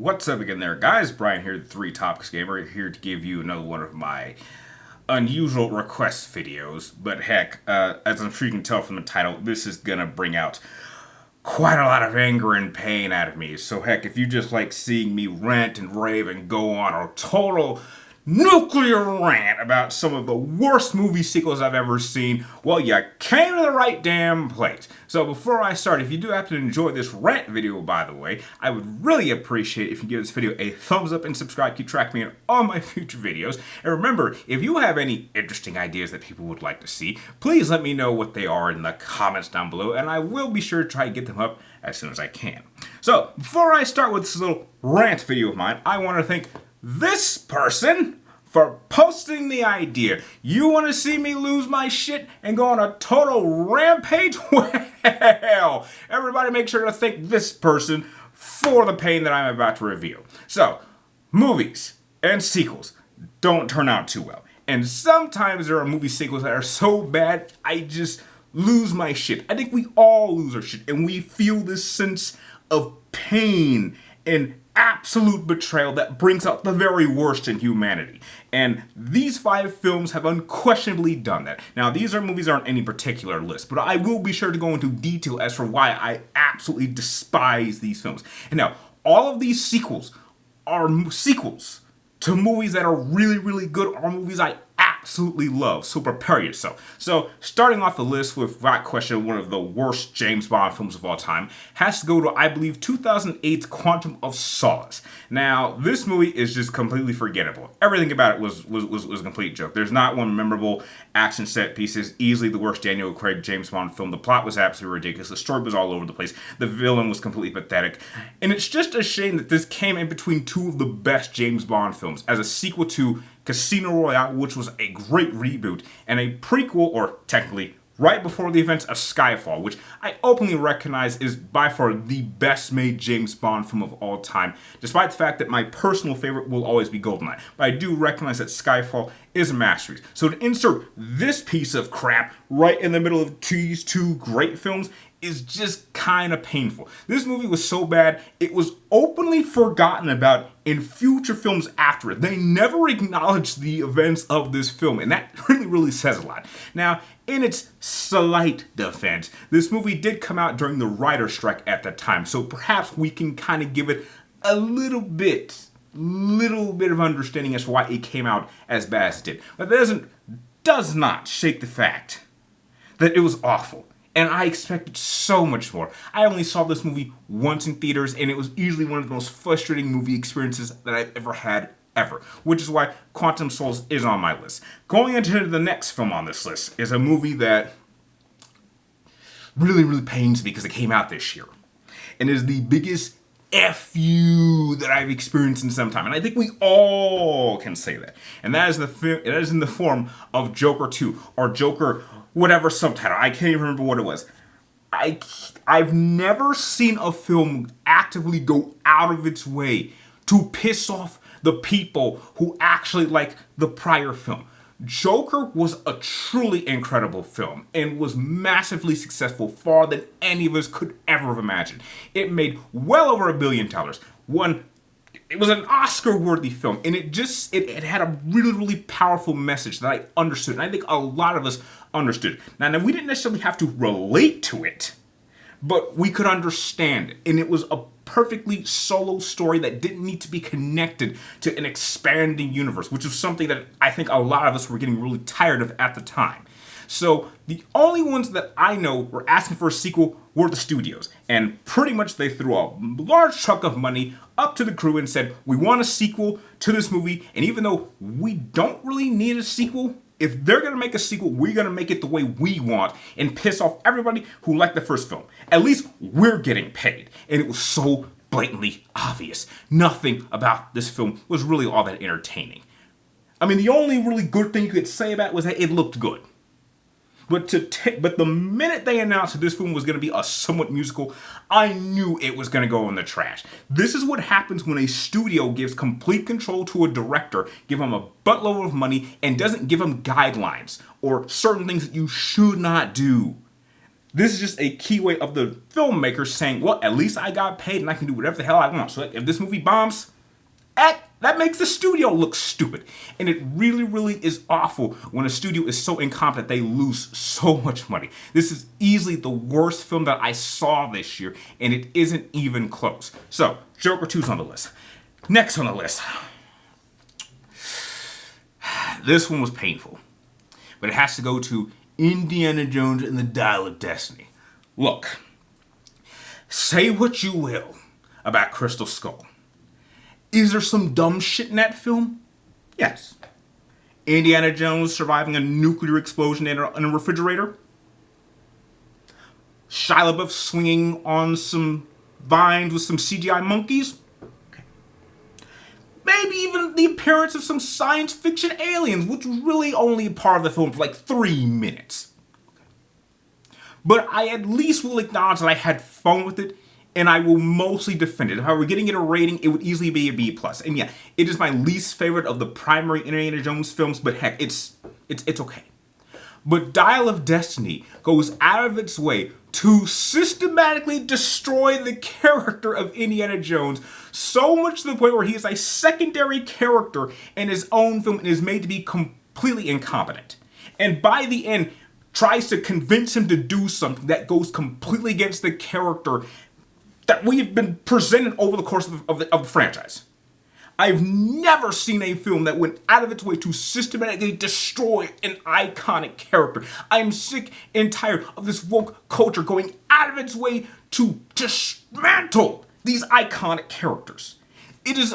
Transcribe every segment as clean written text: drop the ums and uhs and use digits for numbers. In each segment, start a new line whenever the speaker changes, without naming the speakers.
What's up again there, guys? Brian here, the Three Topics Gamer, here to give you another one of my unusual request videos. But heck, as I'm sure you can tell from the title, this is gonna bring out quite a lot of anger and pain out of me. So heck, if you just like seeing me rant and rave and go on a total nuclear rant about some of the worst movie sequels I've ever seen, well, you came to the right damn place. So before I start, if you do happen to enjoy this rant video, by the way, I would really appreciate if you give this video a thumbs up and subscribe. Keep track of me on all my future videos. And remember, if you have any interesting ideas that people would like to see, please let me know what they are in the comments down below, and I will be sure to try to get them up as soon as I can. So before I start with this little rant video of mine, I want to thank this person for posting the idea. You want to see me lose my shit and go on a total rampage? Well, everybody make sure to thank this person for the pain that I'm about to reveal. So, movies and sequels don't turn out too well. And sometimes there are movie sequels that are so bad, I just lose my shit. I think we all lose our shit, and we feel this sense of pain and absolute betrayal that brings out the very worst in humanity. And these 5 films have unquestionably done that. Now, these movies aren't any particular list, but I will be sure to go into detail as for why I absolutely despise these films. And now, all of these sequels are sequels to movies that are really, really good, or movies I absolutely love, so prepare yourself. So, starting off the list with, without question, one of the worst James Bond films of all time, has to go to, I believe, 2008's Quantum of Solace. Now, this movie is just completely forgettable. Everything about it was a complete joke. There's not one memorable action set piece. It's easily the worst Daniel Craig James Bond film. The plot was absolutely ridiculous. The story was all over the place. The villain was completely pathetic. And it's just a shame that this came in between 2 of the best James Bond films, as a sequel to Casino Royale, which was a great reboot, and a prequel, or technically right before the events of Skyfall, which I openly recognize is by far the best made James Bond film of all time, despite the fact that my personal favorite will always be GoldenEye. But I do recognize that Skyfall is a masterpiece. So to insert this piece of crap right in the middle of these 2 great films is just kind of painful. This movie was so bad, it was openly forgotten about in future films after it. They never acknowledged the events of this film, and that really says a lot. Now, in its slight defense, this movie did come out during the writer's strike at the time, so perhaps we can kind of give it a little bit of understanding as to why it came out as bad as it did. But that does not shake the fact that it was awful. And I expected so much more. I only saw this movie once in theaters, and it was easily one of the most frustrating movie experiences that I've ever had, ever. Which is why Quantum of Solace is on my list. Going into the next film on this list is a movie that really pains me because it came out this year. And is the biggest F you that I've experienced in some time. And I think we all can say that. And that is in the form of Joker 2, or Joker whatever subtitle. I can't even remember what it was. I've never seen a film actively go out of its way to piss off the people who actually like the prior film. Joker was a truly incredible film and was massively successful, far than any of us could ever have imagined. It made well over $1 billion. It was an Oscar-worthy film, and it had a really powerful message that I understood, and I think a lot of us understood. Now we didn't necessarily have to relate to it, but we could understand it, and it was a perfectly solo story that didn't need to be connected to an expanding universe, which is something that I think a lot of us were getting really tired of at the time. So the only ones that I know were asking for a sequel were the studios, and pretty much they threw a large chunk of money up to the crew and said, we want a sequel to this movie, and even though we don't really need a sequel, if they're going to make a sequel, we're going to make it the way we want and piss off everybody who liked the first film. At least we're getting paid. And it was so blatantly obvious. Nothing about this film was really all that entertaining. I mean, the only really good thing you could say about it was that it looked good. But the minute they announced that this film was going to be a somewhat musical, I knew it was going to go in the trash. This is what happens when a studio gives complete control to a director, give him a buttload of money, and doesn't give him guidelines or certain things that you should not do. This is just a key way of the filmmaker saying, well, at least I got paid and I can do whatever the hell I want. So if this movie bombs, that makes the studio look stupid. And it really, really is awful when a studio is so incompetent they lose so much money. This is easily the worst film that I saw this year, and it isn't even close. So, Joker 2's on the list. Next on the list. This one was painful. But it has to go to Indiana Jones and the Dial of Destiny. Look, say what you will about Crystal Skull. Is there some dumb shit in that film? Yes. Indiana Jones surviving a nuclear explosion in a refrigerator? Shia LaBeouf swinging on some vines with some CGI monkeys? Okay. Maybe even the appearance of some science fiction aliens, which was really only part of the film for like 3 minutes. Okay. But I at least will acknowledge that I had fun with it, and I will mostly defend it. If I were getting it a rating, it would easily be a B+. And yeah, it is my least favorite of the primary Indiana Jones films, but heck, it's okay. But Dial of Destiny goes out of its way to systematically destroy the character of Indiana Jones, so much to the point where he is a secondary character in his own film and is made to be completely incompetent. And by the end, tries to convince him to do something that goes completely against the character that we've been presented over the course of the franchise. I've never seen a film that went out of its way to systematically destroy an iconic character. I'm sick and tired of this woke culture going out of its way to dismantle these iconic characters. This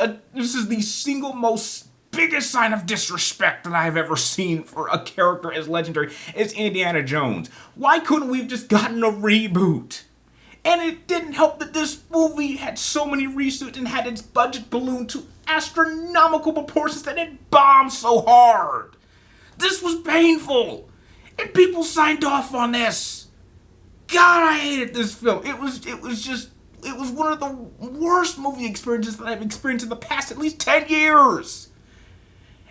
is the single most biggest sign of disrespect that I've ever seen for a character as legendary as Indiana Jones. Why couldn't we have just gotten a reboot? And it didn't help that this movie had so many reshoots and had its budget ballooned to astronomical proportions that it bombed so hard. This was painful. And people signed off on this. God, I hated this film. It was one of the worst movie experiences that I've experienced in the past at least 10 years.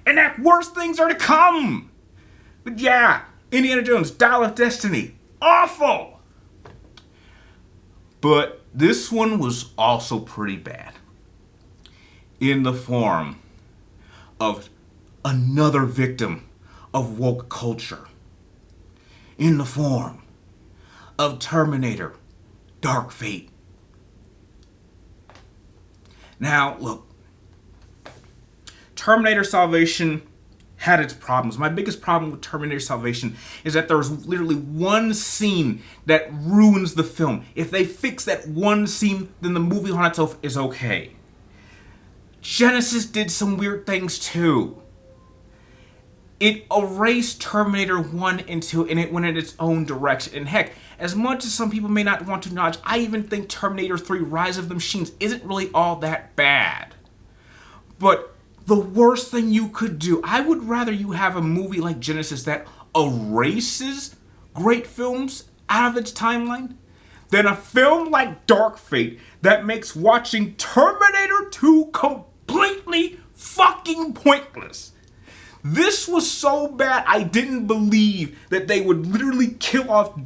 And that worse things are to come. But yeah, Indiana Jones, Dial of Destiny, awful. But this one was also pretty bad. In the form of another victim of woke culture. In the form of Terminator, Dark Fate. Now, look. Terminator Salvation had its problems. My biggest problem with Terminator Salvation is that there's literally one scene that ruins the film. If they fix that one scene, then the movie on itself is okay. Genesis did some weird things too. It erased Terminator 1 and 2, and it went in its own direction. And heck, as much as some people may not want to acknowledge, I even think Terminator 3 Rise of the Machines isn't really all that bad. But the worst thing you could do, I would rather you have a movie like Genesis that erases great films out of its timeline than a film like Dark Fate that makes watching Terminator 2 completely fucking pointless. This was so bad, I didn't believe that they would literally kill off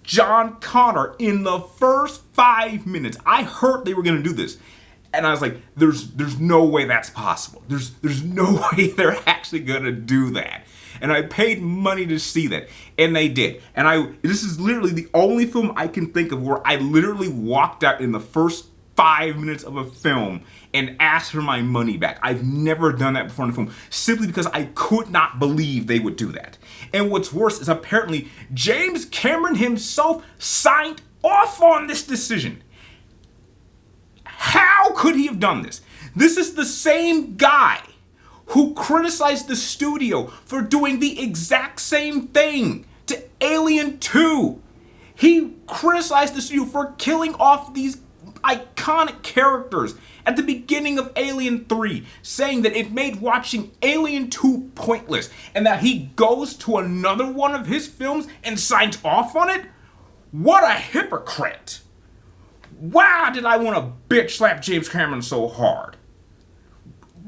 John Connor in the first 5 minutes. I heard they were going to do this. And I was like, there's no way that's possible. There's no way they're actually going to do that. And I paid money to see that. And they did. And this is literally the only film I can think of where I literally walked out in the first 5 minutes of a film and asked for my money back. I've never done that before in a film, simply because I could not believe they would do that. And what's worse is apparently James Cameron himself signed off on this decision. How could he have done this? This is the same guy who criticized the studio for doing the exact same thing to Alien 2. He criticized the studio for killing off these iconic characters at the beginning of Alien 3, saying that it made watching Alien 2 pointless, and that he goes to another one of his films and signs off on it? What a hypocrite! Why did I want to bitch slap James Cameron so hard?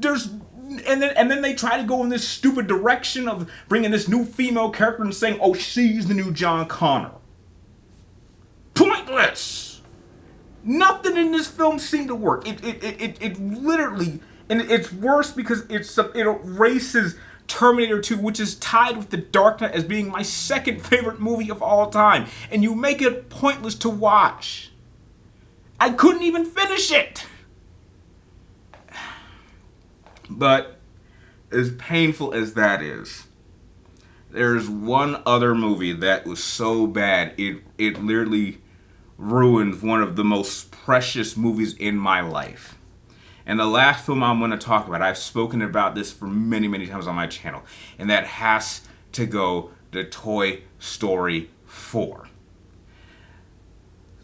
And then they try to go in this stupid direction of bringing this new female character and saying, oh, she's the new John Connor. pointless. Nothing in this film seemed to work. It literally, and it's worse because it erases Terminator 2, which is tied with The Dark Knight as being my second favorite movie of all time, and you make it pointless to watch. I couldn't even finish it. But as painful as that is, there's one other movie that was so bad it literally ruined one of the most precious movies in my life. And the last film I'm going to talk about, I've spoken about this for many, many times on my channel, and that has to go to Toy Story 4.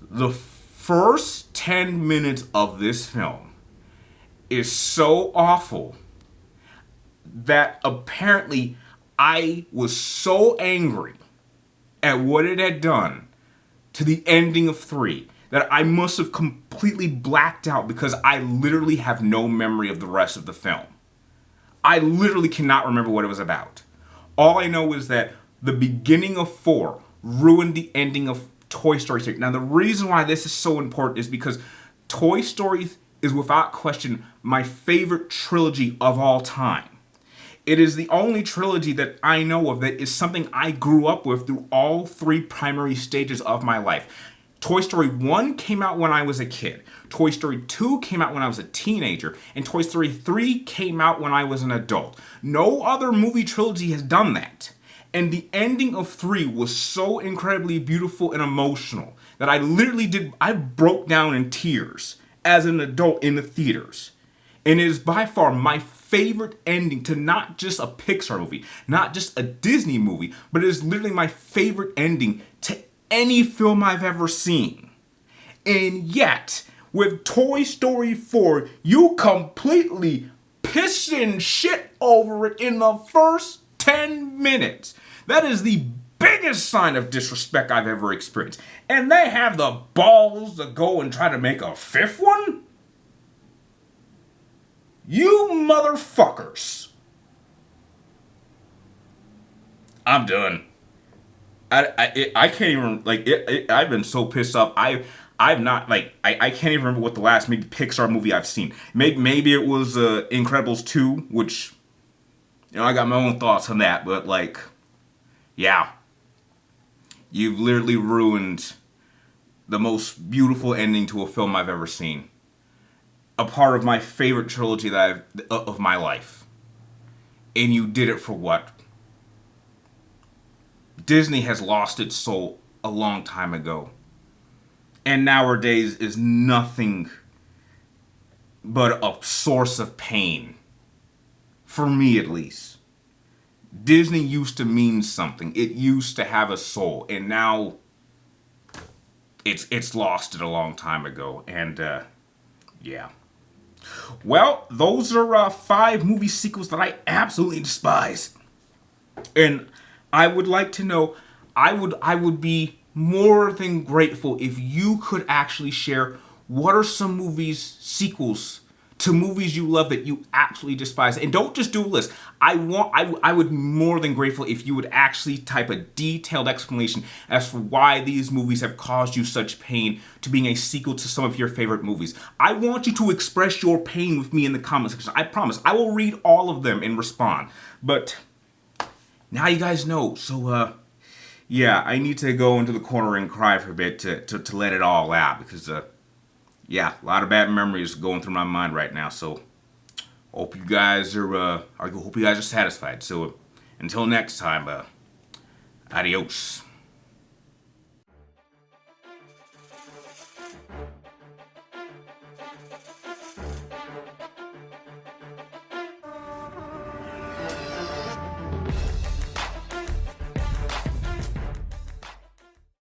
The first 10 minutes of this film is so awful that apparently I was so angry at what it had done to the ending of 3 that I must have completely blacked out because I literally have no memory of the rest of the film. I literally cannot remember what it was about. All I know is that the beginning of 4 ruined the ending of Toy Story 3. Now, the reason why this is so important is because Toy Story is without question my favorite trilogy of all time. It is the only trilogy that I know of that is something I grew up with through all 3 primary stages of my life. Toy Story 1 came out when I was a kid. Toy Story 2 came out when I was a teenager. And Toy Story 3 came out when I was an adult. No other movie trilogy has done that. And the ending of 3 was so incredibly beautiful and emotional that I broke down in tears as an adult in the theaters. And it is by far my favorite ending to not just a Pixar movie, not just a Disney movie, but it is literally my favorite ending to any film I've ever seen. And yet, with Toy Story 4, you completely pissing shit over it in the first 10 minutes. That is the biggest sign of disrespect I've ever experienced. And they have the balls to go and try to make a 5th one? You motherfuckers. I'm done. I can't even, I've been so pissed off. I've not, I can't even remember what the last maybe Pixar movie I've seen. Maybe it was Incredibles 2, which, I got my own thoughts on that, but yeah. You've literally ruined the most beautiful ending to a film I've ever seen. A part of my favorite trilogy of my life. And you did it for what? Disney has lost its soul a long time ago. And nowadays is nothing but a source of pain. For me, at least. Disney used to mean something. It used to have a soul. And now it's lost it a long time ago. And, yeah. Well, those are 5 movie sequels that I absolutely despise. And I would like to know, I would be more than grateful if you could actually share what are some sequels to movies you love that you absolutely despise. And don't just do a list. I would be more than grateful if you would actually type a detailed explanation as for why these movies have caused you such pain to being a sequel to some of your favorite movies. I want you to express your pain with me in the comment section. I promise. I will read all of them and respond. But now you guys know. So, yeah, I need to go into the corner and cry for a bit to let it all out because, yeah, a lot of bad memories going through my mind right now. So, hope you guys are satisfied. So, until next time, adios.